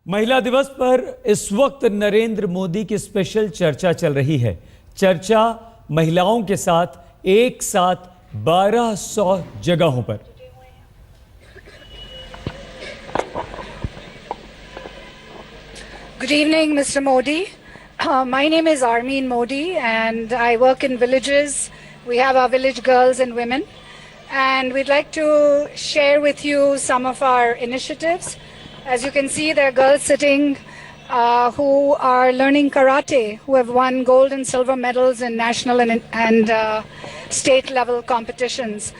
महिला दिवस पर इस वक्त नरेंद्र मोदी की स्पेशल चर्चा चल रही है। चर्चा महिलाओं के साथ एक साथ 1200 जगहों पर। Good evening, Mr. Modi. My name is Armeen Modi and I work in villages. We have our village girls and women and we'd like to share with you some of our initiatives. As you can see, there are girls sitting who are learning karate, who have won gold and silver medals in national and state level competitions.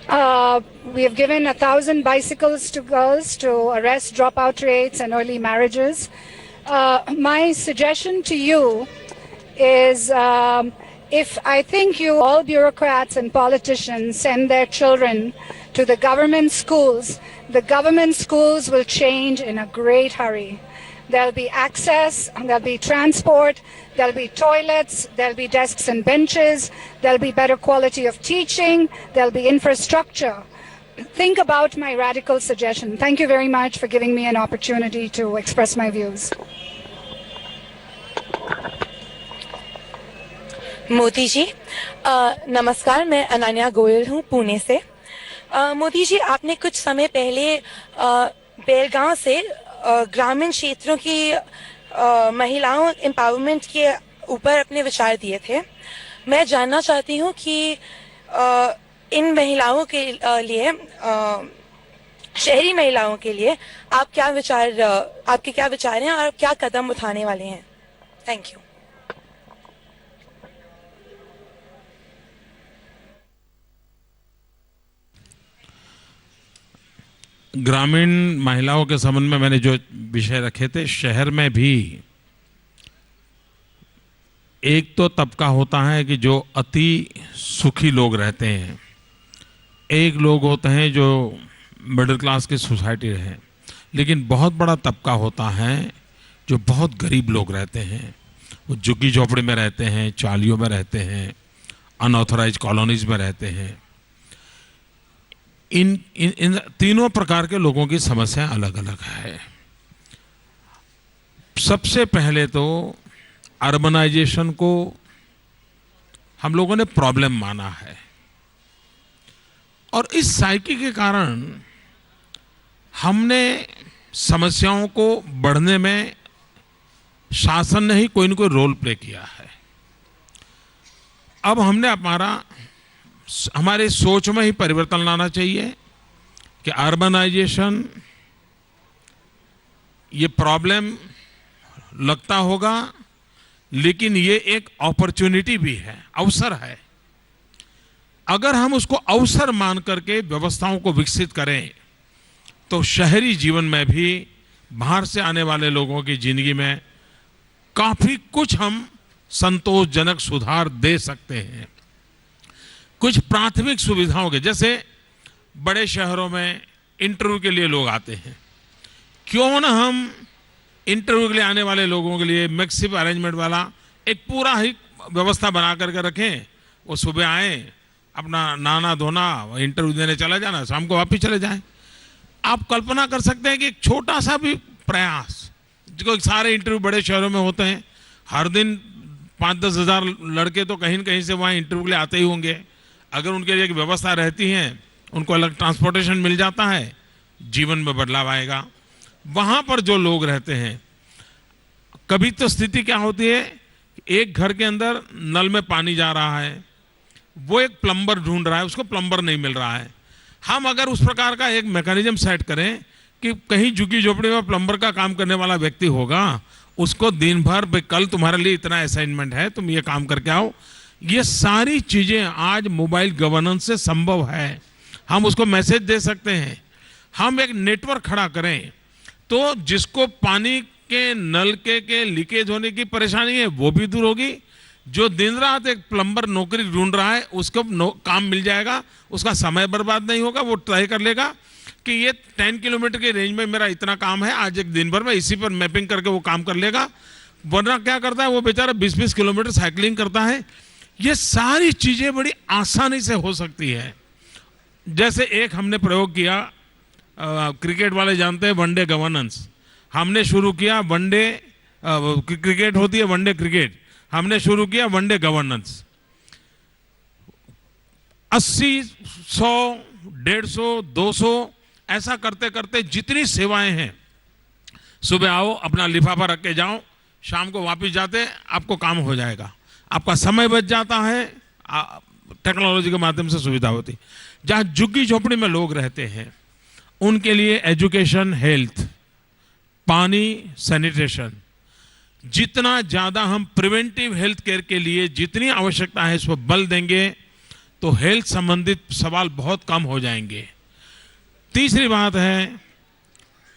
We have given 1,000 bicycles to girls to arrest dropout rates and early marriages. My suggestion to you is if I think you all bureaucrats and politicians send their children to the government schools will change in a great hurry. There'll be access, there'll be transport, there'll be toilets, there'll be desks and benches, there'll be better quality of teaching, there'll be infrastructure. Think about my radical suggestion. Thank you very much for giving me an opportunity to express my views. Modi ji नमस्कार, मैं अनन्या गोयल हूँ पुणे से। मोदी जी, आपने कुछ समय पहले बेलगांव से ग्रामीण क्षेत्रों की महिलाओं एम्पावरमेंट के ऊपर अपने विचार दिए थे। मैं जानना चाहती हूँ कि इन महिलाओं के लिए शहरी महिलाओं के लिए आपके क्या विचार हैं और क्या कदम उठाने वाले हैं? Thank you. ग्रामीण महिलाओं के संबंध में मैंने जो विषय रखे थे, शहर में भी एक तो तबका होता है कि जो अति सुखी लोग रहते हैं, एक लोग होते हैं जो मिडिल क्लास की सोसाइटी रहे, लेकिन बहुत बड़ा तबका होता है जो बहुत गरीब लोग रहते हैं। वो झुग्गी झोपड़ी में रहते हैं, चालियों में रहते हैं, अनऑथराइज कॉलोनीज में रहते हैं। इन तीनों प्रकार के लोगों की समस्या अलग अलग है। सबसे पहले तो अर्बनाइजेशन को हम लोगों ने प्रॉब्लम माना है और इस साइकिल के कारण हमने समस्याओं को बढ़ने में शासन ने ही कोई न कोई रोल प्ले किया है। अब हमने हमारे सोच में ही परिवर्तन लाना चाहिए कि अर्बनाइजेशन ये प्रॉब्लम लगता होगा, लेकिन ये एक अपॉर्चुनिटी भी है, अवसर है। अगर हम उसको अवसर मान करके व्यवस्थाओं को विकसित करें तो शहरी जीवन में भी बाहर से आने वाले लोगों की जिंदगी में काफी कुछ हम संतोषजनक सुधार दे सकते हैं। कुछ प्राथमिक सुविधाओं के, जैसे बड़े शहरों में इंटरव्यू के लिए लोग आते हैं, क्यों ना हम इंटरव्यू के लिए आने वाले लोगों के लिए मैक्सिम अरेंजमेंट वाला एक पूरा ही व्यवस्था बना करके रखें। वो सुबह आए, अपना नहाना धोना, इंटरव्यू देने चला जाना, शाम को वापस चले जाएं। आप कल्पना कर सकते हैं कि एक छोटा सा भी प्रयास, जो सारे इंटरव्यू बड़े शहरों में होते हैं, हर दिन 5-10 हज़ार लड़के तो कहीं न कहीं से वहाँ इंटरव्यू के लिए आते ही होंगे। अगर उनके लिए एक व्यवस्था रहती है, उनको अलग ट्रांसपोर्टेशन मिल जाता है, जीवन में बदलाव आएगा। वहाँ पर जो लोग रहते हैं, कभी तो स्थिति क्या होती है, एक घर के अंदर नल में पानी जा रहा है, वो एक प्लम्बर ढूंढ रहा है, उसको प्लम्बर नहीं मिल रहा है। हम अगर उस प्रकार का एक मैकेनिज्म सेट करें कि कहीं झुग्गी झोपड़ी में प्लम्बर का काम करने वाला व्यक्ति होगा, उसको दिन भर भाई कल तुम्हारे लिए इतना असाइनमेंट है, तुम ये काम करके आओ। ये सारी चीजें आज मोबाइल गवर्नेंस से संभव है। हम उसको मैसेज दे सकते हैं। हम एक नेटवर्क खड़ा करें तो जिसको पानी के नलके के लीकेज होने की परेशानी है वो भी दूर होगी। जो दिन रात एक प्लम्बर नौकरी ढूंढ रहा है उसको काम मिल जाएगा, उसका समय बर्बाद नहीं होगा। वो तय कर लेगा कि ये 10 किलोमीटर के रेंज में मेरा इतना काम है, आज एक दिन भर में इसी पर मैपिंग करके वो काम कर लेगा। वरना क्या करता है वो बेचारा 20-20 किलोमीटर साइकिलिंग करता है। ये सारी चीजें बड़ी आसानी से हो सकती है। जैसे एक हमने प्रयोग किया, क्रिकेट वाले जानते हैं वनडे गवर्नेंस। हमने शुरू किया वनडे क्रिकेट होती है, वनडे क्रिकेट, हमने शुरू किया वनडे गवर्नेंस। 80, 100, 150, 200 ऐसा करते करते जितनी सेवाएं हैं, सुबह आओ, अपना लिफाफा रख के जाओ, शाम को वापस जाते आपको काम हो जाएगा, आपका समय बच जाता है, टेक्नोलॉजी के माध्यम से सुविधा होती। जहां झुग्गी झोपड़ी में लोग रहते हैं उनके लिए एजुकेशन, हेल्थ, पानी, सैनिटेशन, जितना ज्यादा हम प्रिवेंटिव हेल्थ केयर के लिए जितनी आवश्यकता है इस पर बल देंगे तो हेल्थ संबंधित सवाल बहुत कम हो जाएंगे। तीसरी बात है,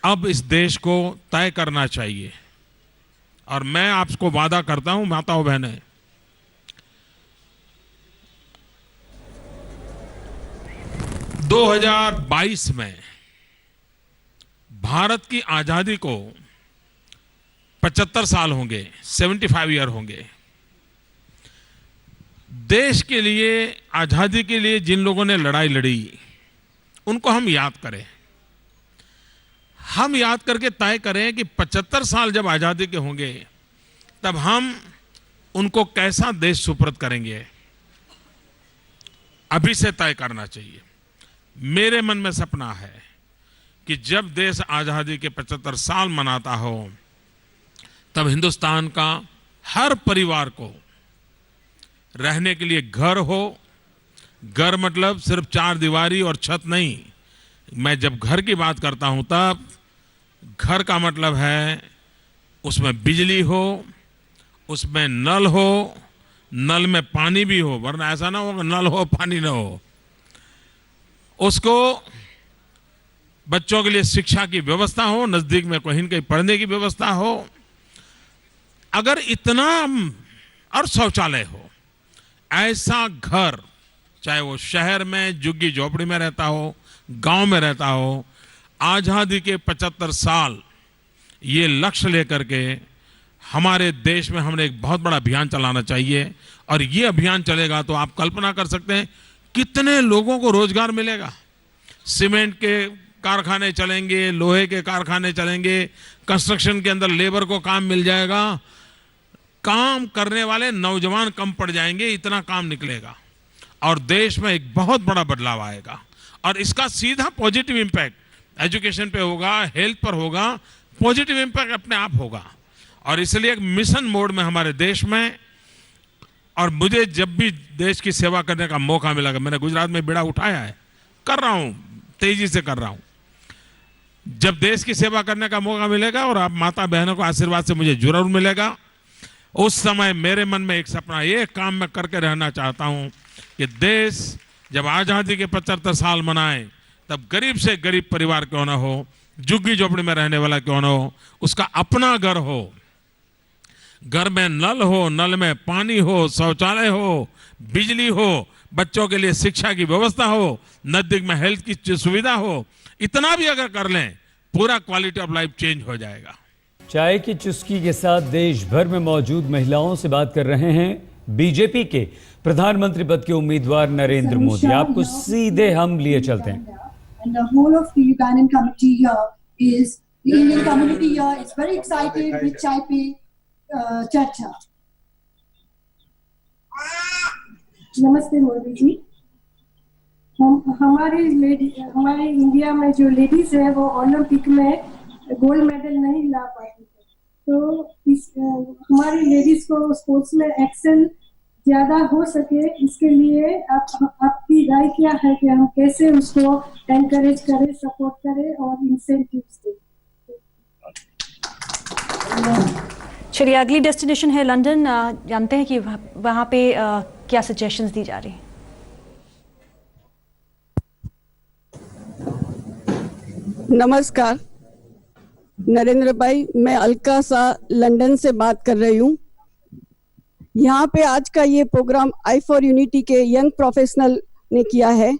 अब इस देश को तय करना चाहिए, और मैं आपको वादा करता हूं माताओं बहनें, - 2022 में भारत की आजादी को 75 साल होंगे, 75 ईयर होंगे। देश के लिए, आजादी के लिए जिन लोगों ने लड़ाई लड़ी उनको हम याद करें, हम याद करके तय करें कि 75 साल जब आजादी के होंगे तब हम उनको कैसा देश सुपुर्द करेंगे, अभी से तय करना चाहिए। मेरे मन में सपना है कि जब देश आजादी के 75 साल मनाता हो तब हिंदुस्तान का हर परिवार को रहने के लिए घर हो। घर मतलब सिर्फ 4 दीवारी और छत नहीं, मैं जब घर की बात करता हूं तब घर का मतलब है उसमें बिजली हो, उसमें नल हो, नल में पानी भी हो, वरना ऐसा ना हो कि नल हो पानी ना हो। उसको बच्चों के लिए शिक्षा की व्यवस्था हो, नजदीक में कहीं न कहीं पढ़ने की व्यवस्था हो, अगर इतना, और शौचालय हो। ऐसा घर, चाहे वो शहर में झुग्गी झोपड़ी में रहता हो, गांव में रहता हो, आजादी के 75 साल ये लक्ष्य लेकर के हमारे देश में हमने एक बहुत बड़ा अभियान चलाना चाहिए। और ये अभियान चलेगा तो आप कल्पना कर सकते हैं कितने लोगों को रोजगार मिलेगा। सीमेंट के कारखाने चलेंगे, लोहे के कारखाने चलेंगे, कंस्ट्रक्शन के अंदर लेबर को काम मिल जाएगा, काम करने वाले नौजवान कम पड़ जाएंगे, इतना काम निकलेगा और देश में एक बहुत बड़ा बदलाव आएगा। और इसका सीधा पॉजिटिव इंपैक्ट एजुकेशन पे होगा, हेल्थ पर होगा, पॉजिटिव इंपैक्ट अपने आप होगा। और इसलिए एक मिशन मोड में हमारे देश में, और मुझे जब भी देश की सेवा करने का मौका मिलेगा, मैंने गुजरात में बेड़ा उठाया है, कर रहा हूं, तेजी से कर रहा हूं। जब देश की सेवा करने का मौका मिलेगा और आप माता बहनों को आशीर्वाद से मुझे जरूर मिलेगा, उस समय मेरे मन में एक सपना, ये काम मैं करके रहना चाहता हूं कि देश जब आजादी के 75 साल मनाए तब गरीब से गरीब परिवार क्यों ना हो, झुग्गी झोपड़ी में रहने वाला क्यों ना हो, उसका अपना घर हो, घर में नल हो, नल में पानी हो, शौचालय हो, बिजली हो, बच्चों के लिए शिक्षा की व्यवस्था हो, नजदीक में हेल्थ की सुविधा हो। इतना भी अगर कर लें, पूरा क्वालिटी ऑफ लाइफ चेंज हो जाएगा। चाय की चुस्की के साथ देश भर में मौजूद महिलाओं से बात कर रहे हैं बीजेपी के प्रधानमंत्री पद के उम्मीदवार नरेंद्र मोदी। आपको सीधे हम लिए चलते हैं। And the whole of the Ugandan committee here is, the Indian community here is very excited with Chai Pe Charcha. नमस्ते मोदी जी। हमारे इंडिया में जो लेडीज है वो ओलंपिक में गोल्ड मेडल नहीं ला पाती है, तो हमारी लेडीज को स्पोर्ट्स में एक्सेल ज्यादा हो सके, इसके लिए आपकी राय क्या है कि हम कैसे उसको एनकरेज करें, सपोर्ट करें और इंसेंटिव्स दें? चलिए, अगली डेस्टिनेशन है लंदन। जानते हैं कि वहाँ पे क्या सजेशंस दी जा रही हैं। नमस्कार नरेंद्र भाई, मैं अलका सा लंदन से बात कर रही हूँ। यहाँ पे आज का ये प्रोग्राम आई फॉर यूनिटी के यंग प्रोफेशनल ने किया है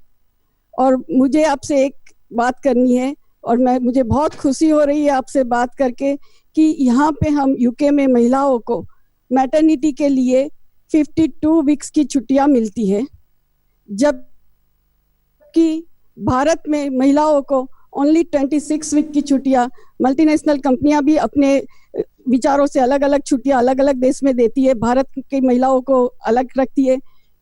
और मुझे आपसे एक बात करनी है और मुझे बहुत खुशी हो रही है आपसे बात करके कि यहाँ पे हम यूके में महिलाओं को मैटरनिटी के लिए 52 वीक्स की छुट्टियाँ मिलती है, जबकि भारत में महिलाओं को ओनली 26 वीक की छुट्टियाँ मल्टीनेशनल कंपनियां भी अपने विचारों से अलग अलग छुट्टियां अलग अलग देश में देती है, भारत की महिलाओं को अलग रखती है।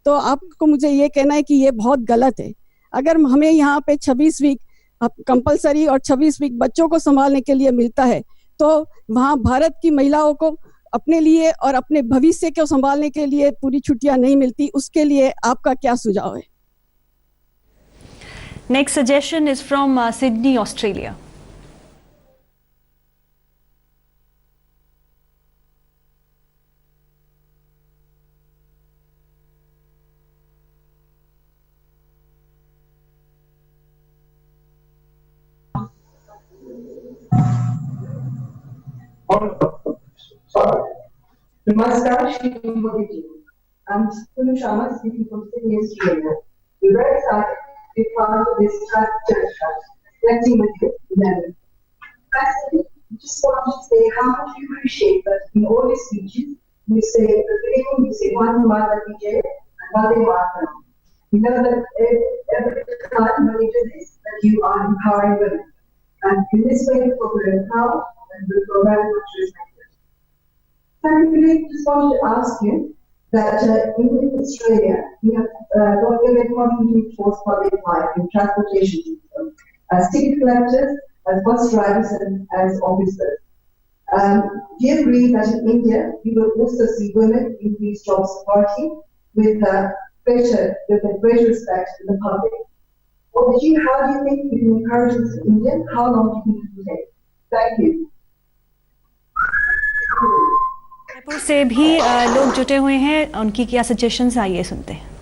तो आपको मुझे ये कहना है कि ये बहुत गलत है। अगर हमें यहाँ पे 26 वीक कंपलसरी और 26 वीक बच्चों को संभालने के लिए मिलता है, तो वहाँ भारत की महिलाओं को अपने लिए और अपने भविष्य को संभालने के लिए पूरी छुट्टियां नहीं मिलती। उसके लिए आपका क्या सुझाव है? Next suggestion is from Sydney, Australia. Namaskar, Shri Modi ji. I'm Punu Sharma speaking from Sydney, Australia. We're very excited to be part of this church reflecting with you together. Firstly, I just want to say how much we appreciate that in all your speeches, you say at the beginning, you say one Mata Vijay and Vande Mataram. We know that every time when you do this, that you are empowering women. And in this way, you feel very proud and we feel very much respected. Secondly, I just wanted to ask you that in Australia, we have got women contributing towards public life in transportation system, as ticket collectors, as bus drivers, and as officers. Do you agree that in India, we will also see women in these jobs party with greater respect in the public? Or how do you think we can encourage this in India? How long do you think it will take? Thank you. Jaipur से भी लोग जुटे हुए हैं, उनकी क्या suggestions आइए सुनते हैं।